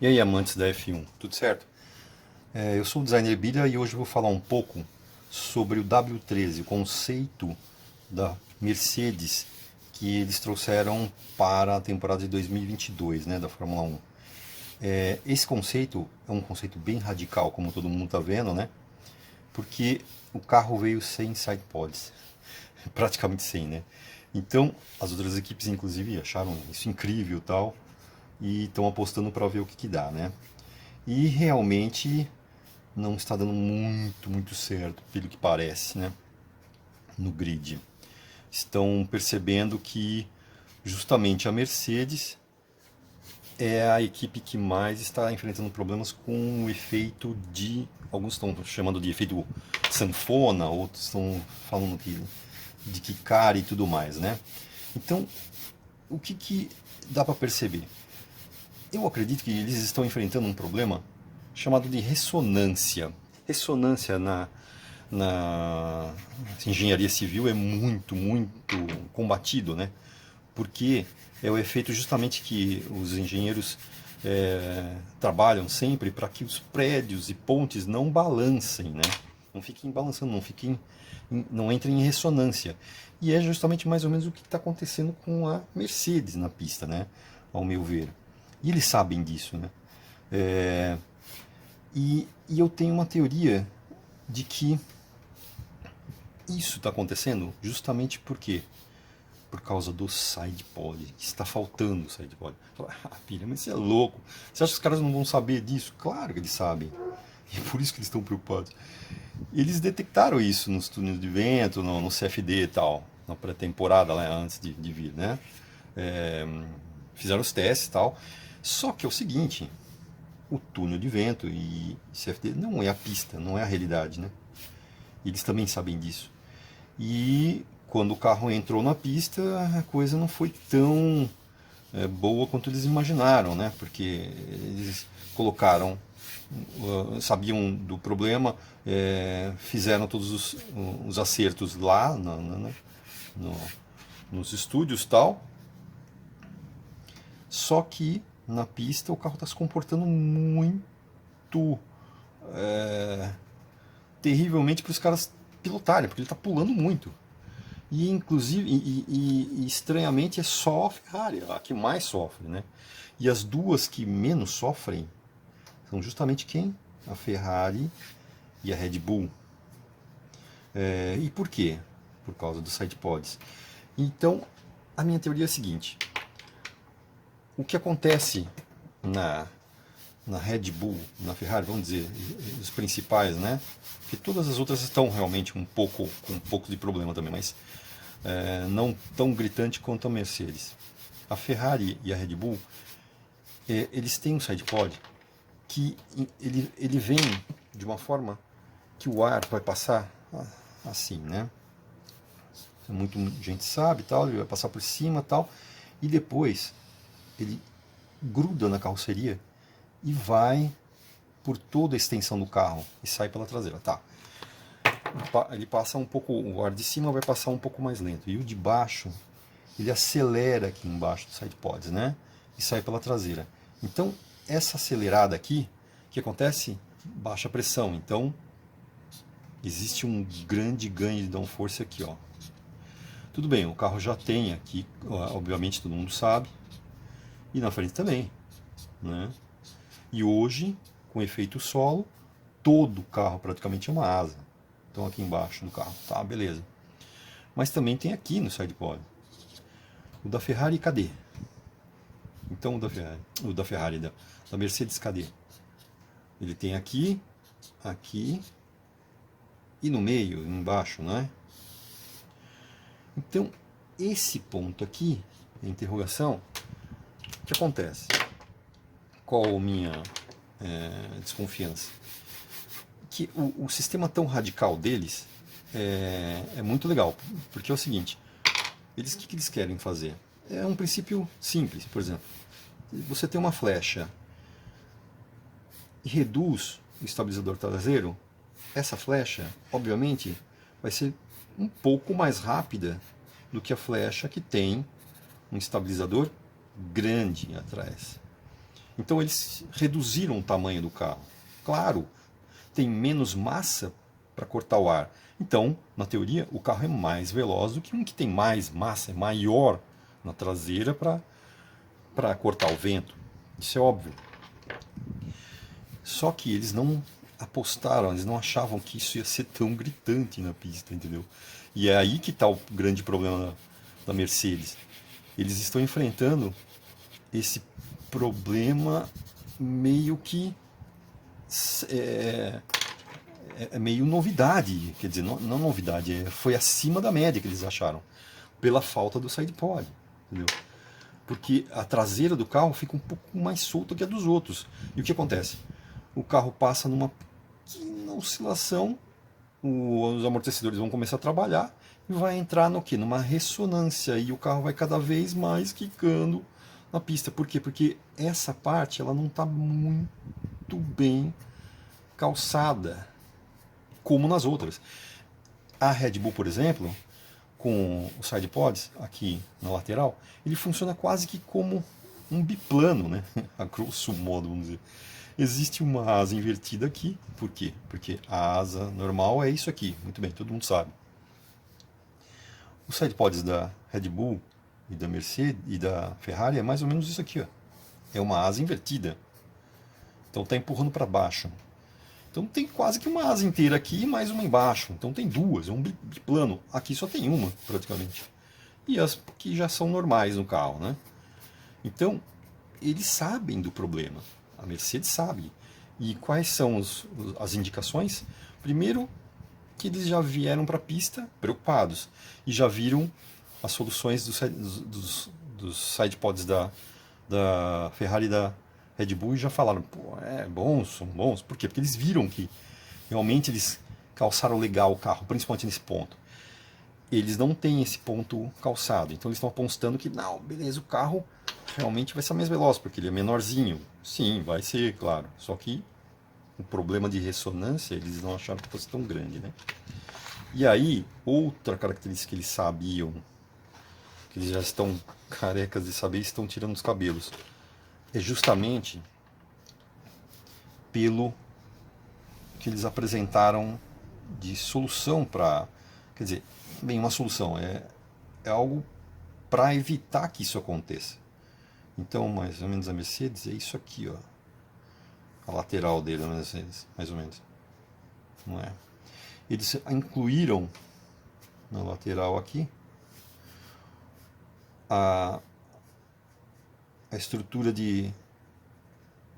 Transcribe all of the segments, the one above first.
E aí, amantes da F1, tudo certo? Eu sou o designer Bira e hoje eu vou falar um pouco sobre o W13, o conceito da Mercedes que eles trouxeram para a temporada de 2022, né, da Fórmula 1. Esse conceito é um conceito bem radical, como todo mundo está vendo, né? Porque o carro veio sem side pods, praticamente sem, né? Então, as outras equipes, inclusive, acharam isso incrível e tal, e estão apostando para ver o que que dá, né? E realmente não está dando muito certo, pelo que parece, né? No grid. Estão percebendo que justamente a Mercedes é a equipe que mais está enfrentando problemas com o efeito de. Alguns estão chamando de efeito sanfona, outros estão falando de Kikari e tudo mais, né? Então, o que dá para perceber? Eu acredito que eles estão enfrentando um problema chamado de ressonância. Ressonância na engenharia civil é muito combatido, né? Porque é o efeito justamente que os engenheiros trabalham sempre para que os prédios e pontes não balancem, né? Não fiquem balançando, não entrem em ressonância. E é justamente mais ou menos o que está acontecendo com a Mercedes na pista, né? Ao meu ver. E eles sabem disso, né? E eu tenho uma teoria de que isso está acontecendo justamente por causa do sidepod, que está faltando o sidepod. Ah, filha, mas você é louco. Você acha que os caras não vão saber disso? Claro que eles sabem. E é por isso que eles estão preocupados. Eles detectaram isso nos túneis de vento, no CFD e tal, na pré-temporada, lá antes de vir, né? É, fizeram os testes e tal. Só que é o seguinte, o túnel de vento e CFD não é a pista, não é a realidade, né? Eles também sabem disso. E quando o carro entrou na pista, a coisa não foi tão boa quanto eles imaginaram, né? Porque eles colocaram, sabiam do problema, fizeram todos os acertos lá no, nos estúdios e tal. Só que na pista o carro está se comportando muito terrivelmente para os caras pilotarem, porque ele está pulando muito. E inclusive, e estranhamente, é só a Ferrari a que mais sofre, né? E as duas que menos sofrem são justamente quem? A Ferrari e a Red Bull. E por quê? Por causa dos sidepods. Então, a minha teoria é a seguinte: o que acontece na, na Red Bull, na Ferrari, vamos dizer, os principais, né? Porque todas as outras estão realmente com um pouco de problema também, mas não tão gritante quanto a Mercedes. A Ferrari e a Red Bull, eles têm um sidepod que ele vem de uma forma que o ar vai passar assim, né? Muita gente sabe, tal, ele vai passar por cima, tal, e depois ele gruda na carroceria e vai por toda a extensão do carro e sai pela traseira, tá? Ele passa um pouco, o ar de cima vai passar um pouco mais lento, e o de baixo ele acelera aqui embaixo do sidepods, né? E sai pela traseira. Então, essa acelerada aqui, o que acontece? Baixa pressão. Então, existe um grande ganho de downforce aqui, ó. Tudo bem, o carro já tem aqui, obviamente todo mundo sabe, e na frente também, né? E hoje, com efeito solo, todo o carro praticamente é uma asa. Então aqui embaixo do carro, tá, beleza. Mas também tem aqui no sidepod. O da Ferrari, cadê? Então o da Ferrari, da Mercedes, cadê? Ele tem aqui, aqui e no meio, embaixo, não é? Então, esse ponto aqui, a interrogação, o que acontece? Qual a minha desconfiança? Que o sistema tão radical deles é muito legal, porque é o seguinte, o que eles querem fazer? É um princípio simples, por exemplo, você tem uma flecha e reduz o estabilizador traseiro, essa flecha, obviamente, vai ser um pouco mais rápida do que a flecha que tem um estabilizador grande atrás. Então eles reduziram o tamanho do carro. Claro, tem menos massa para cortar o ar. Então, na teoria, o carro é mais veloz do que um que tem mais massa, é maior na traseira para cortar o vento. Isso é óbvio. Só que eles não apostaram, eles não achavam que isso ia ser tão gritante na pista, entendeu? E é aí que está o grande problema da Mercedes. Eles estão enfrentando esse problema meio que é, é meio novidade, quer dizer, não novidade, foi acima da média que eles acharam, pela falta do side pod, entendeu? Porque a traseira do carro fica um pouco mais solta que a dos outros. E o que acontece? O carro passa numa pequena oscilação, os amortecedores vão começar a trabalhar e vai entrar no quê? Numa ressonância, e o carro vai cada vez mais quicando na pista. Por quê? Porque essa parte ela não está muito bem calçada como nas outras. A Red Bull, por exemplo, com os side pods aqui na lateral, ele funciona quase que como um biplano, né? A grosso modo, vamos dizer. Existe uma asa invertida aqui. Por quê? Porque a asa normal é isso aqui. Muito bem, todo mundo sabe. Os side pods da Red Bull e da Mercedes e da Ferrari é mais ou menos isso aqui, ó. É uma asa invertida. Então está empurrando para baixo. Então tem quase que uma asa inteira aqui e mais uma embaixo. Então tem duas, é um biplano. Aqui só tem uma, praticamente. E as que já são normais no carro, né? Então, eles sabem do problema. A Mercedes sabe. E quais são as indicações? Primeiro, que eles já vieram para a pista preocupados. E já viram as soluções dos sidepods da Ferrari e da Red Bull e já falaram, pô, bons, são bons. Por quê? Porque eles viram que realmente eles calçaram legal o carro, principalmente nesse ponto. Eles não têm esse ponto calçado, então eles estão apostando que, não, beleza, o carro realmente vai ser mais veloz, porque ele é menorzinho. Sim, vai ser, claro. Só que o problema de ressonância, eles não acharam que fosse tão grande, né? E aí, outra característica que eles sabiam, que eles já estão carecas de saber, estão tirando os cabelos, é justamente pelo que eles apresentaram de solução para... Quer dizer, bem, uma solução, é algo para evitar que isso aconteça. Então, mais ou menos a Mercedes é isso aqui, ó. A lateral dele, a Mercedes, mais ou menos. Não é? Eles incluíram na lateral aqui a estrutura de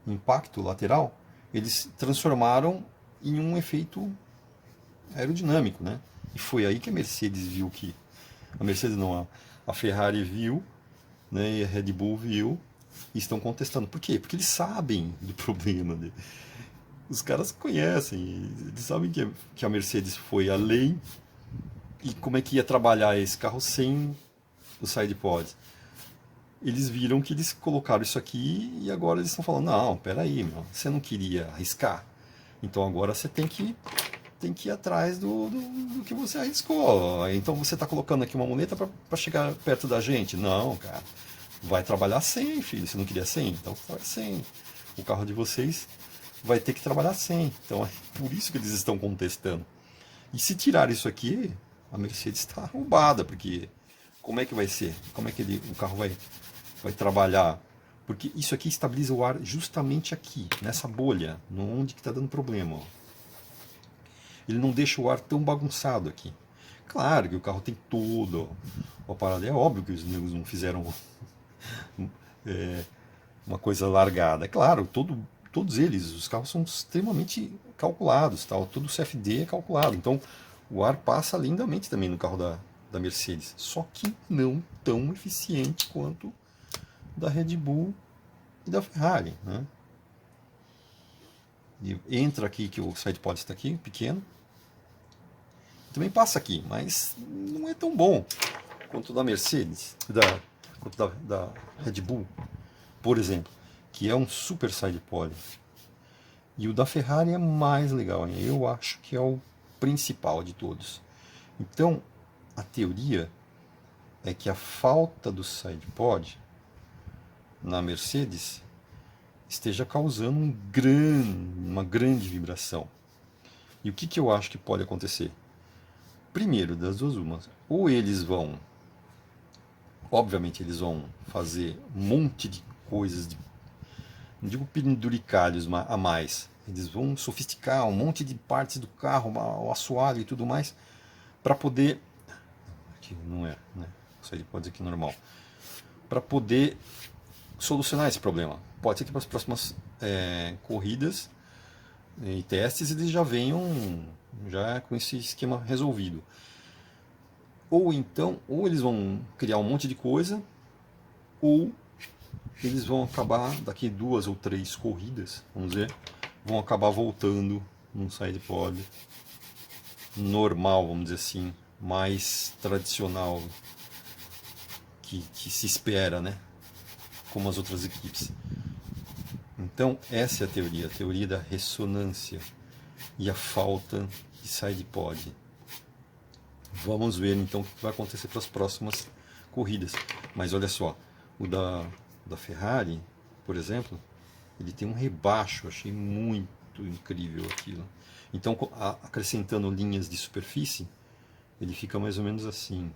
impacto lateral, eles transformaram em um efeito aerodinâmico, né? E foi aí que a Mercedes viu que... A Mercedes não, a Ferrari viu, né, e a Red Bull viu, e estão contestando. Por quê? Porque eles sabem do problema, né? Os caras conhecem, eles sabem que a Mercedes foi além e como é que ia trabalhar esse carro sem o side pods. Eles viram que eles colocaram isso aqui e agora eles estão falando, não, peraí, meu, você não queria arriscar, então agora você tem que ir atrás do que você arriscou. Então você está colocando aqui uma muleta para chegar perto da gente? Não, cara, vai trabalhar sem, filho, você não queria sem? Então vai sem. O carro de vocês vai ter que trabalhar sem. Então é por isso que eles estão contestando. E se tirar isso aqui, a Mercedes está roubada, porque como é que vai ser? Como é que o carro vai trabalhar? Porque isso aqui estabiliza o ar justamente aqui, nessa bolha, onde que está dando problema. Ó. Ele não deixa o ar tão bagunçado aqui. Claro que o carro tem todo o aparelho. É óbvio que os negros não fizeram uma coisa largada. É claro, todos eles, os carros são extremamente calculados, tal. Todo o CFD é calculado. Então o ar passa lindamente também no carro da Mercedes. Só que não tão eficiente quanto da Red Bull e da Ferrari, né? E entra aqui, que o sidepod está aqui, pequeno. Também passa aqui, mas não é tão bom quanto da Mercedes, quanto da Red Bull, por exemplo, que é um super sidepod. E o da Ferrari é mais legal, hein? Eu acho que é o principal de todos. Então, a teoria é que a falta do sidepod na Mercedes esteja causando uma grande vibração. E o que eu acho que pode acontecer? Primeiro, das duas umas, ou eles vão, obviamente eles vão fazer um monte de coisas, não digo penduricalhos a mais, eles vão sofisticar um monte de partes do carro, o assoalho e tudo mais, para poder, aqui não é, né? Isso aí pode dizer que é normal, para poder solucionar esse problema. Pode ser que para as próximas corridas e testes eles já venham já com esse esquema resolvido. Ou então, ou eles vão criar um monte de coisa, ou eles vão acabar, daqui 2 ou 3 corridas, vamos dizer, vão acabar voltando num sidepod normal, vamos dizer assim, mais tradicional que se espera, né? Como as outras equipes. Então, essa é a teoria da ressonância e a falta de sidepod. Vamos ver então o que vai acontecer para as próximas corridas. Mas olha só, o da Ferrari, por exemplo, ele tem um rebaixo, achei muito incrível aquilo. Então, acrescentando linhas de superfície, ele fica mais ou menos assim.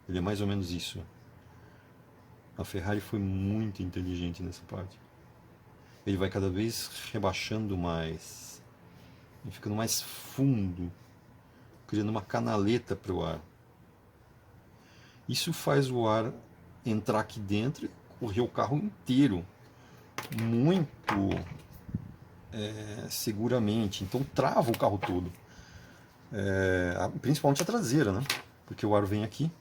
Ele é mais ou menos isso. A Ferrari foi muito inteligente nessa parte. Ele vai cada vez rebaixando mais, e ficando mais fundo, criando uma canaleta para o ar. Isso faz o ar entrar aqui dentro e correr o carro inteiro muito seguramente. Então trava o carro todo, principalmente a traseira, né? Porque o ar vem aqui,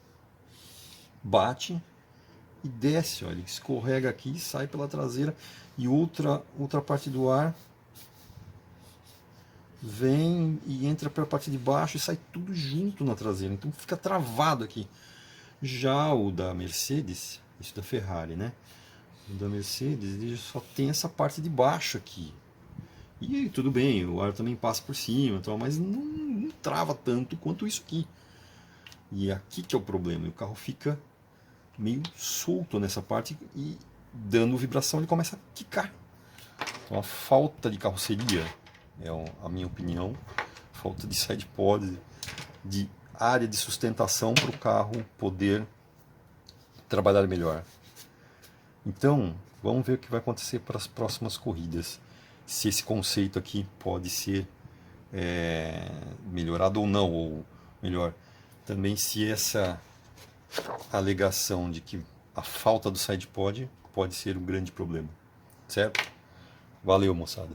bate e desce, olha, escorrega aqui e sai pela traseira, e outra parte do ar vem e entra pela parte de baixo e sai tudo junto na traseira, então fica travado aqui. Já o da Mercedes, isso da Ferrari, né? O da Mercedes, ele só tem essa parte de baixo aqui. E tudo bem, o ar também passa por cima, mas não trava tanto quanto isso aqui. E aqui que é o problema, e o carro fica meio solto nessa parte e dando vibração ele começa a quicar. Então a falta de carroceria, é a minha opinião, falta de sidepod, de área de sustentação para o carro poder trabalhar melhor. Então, vamos ver o que vai acontecer para as próximas corridas. Se esse conceito aqui pode ser melhorado ou não, ou melhor, também se essa alegação de que a falta do sidepod pode ser um grande problema. Certo? Valeu, moçada.